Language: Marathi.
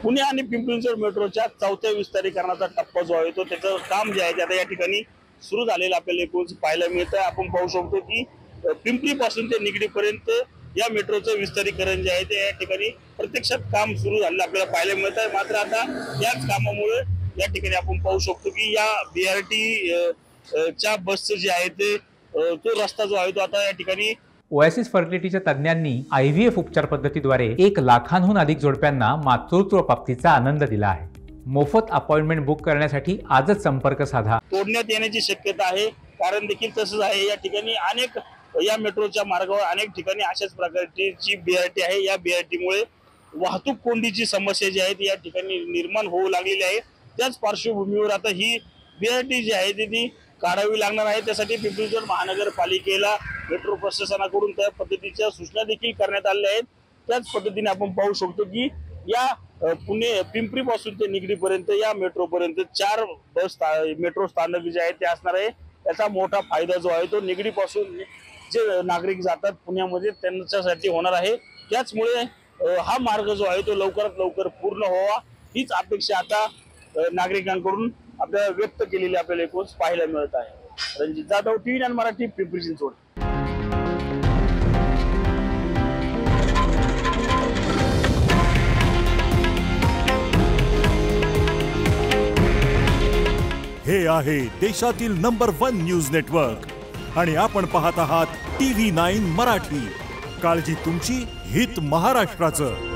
पुणे आणि पिंपरी चिंचवड मेट्रोच्या 4थ्या विस्तारीकरणाचा टप्पा जो आहे तो त्याचं काम जे आहे ते आता या ठिकाणी सुरू झालेलं आपल्याला एकूण पाहायला मिळतं। आपण पाहू शकतो की पिंपरी पासून ते निगडीपर्यंत या मेट्रोचं विस्तारीकरण जे आहे ते या ठिकाणी प्रत्यक्षात काम सुरू झालेलं आपल्याला पाहायला मिळत आहे। मात्र आता याच कामामुळे या ठिकाणी आपण पाहू शकतो की या BRT च्या बसचं जे आहे ते तो रस्ता जो आहे तो आता या ठिकाणी ओएसिस फर्टिलिटीच्या तज्ञांनी IVF उपचार पद्धतीद्वारे 1 लाखांहून अधिक जोडप्यांना मातृत्व प्राप्तीचा आनंद दिला आहे। मोफत अपॉइंटमेंट बुक करण्यासाठी आजच संपर्क साधा। तोडण्यात येण्याची शक्यता आहे, कारण देखील तसंच आहे। या ठिकाणी अनेक या मेट्रोच्या मार्गावर अनेक ठिकाणी अशाच प्रकारची जी BRT आहे या BRT मुळे वाहतूक कोंडीची समस्या जी आहे ती या ठिकाणी निर्माण होऊ लागलेली आहे। त्याच पार्श्वभूमीवर आता ही BRT जी आहे ती काढावी लागणार आहे। त्यासाठी पिंपरी चिंचवड महानगरपालिकेला मेट्रो प्रशासनाकडून त्या पद्धतीच्या सूचना देखील करण्यात आलेल्या आहेत। त्याच पद्धतीने आपण पाहू शकतो की या पुणे पिंपरी पासून ते निगडीपर्यंत या मेट्रोपर्यंत 4 मेट्रो स्थानक जे आहेत ते असणार आहे। त्याचा मोठा फायदा जो आहे तो निगडीपासून जे नागरिक जातात पुण्यामध्ये त्यांच्यासाठी होणार आहे। त्याचमुळे हा मार्ग जो आहे तो लवकरात लवकर पूर्ण व्हावा हीच अपेक्षा आता नागरिकांकडून आपल्याला व्यक्त केलेली आपल्याला एकूण पाहायला मिळत आहे। रणजित जाधव, TV9 मराठी, पिंपरी चिंचवड। हे आहे देशातील नंबर 1 न्यूज नेटवर्क आणि आपण पाहत आहात TV9 मराठी। काळजी तुमची, हित महाराष्ट्राचं।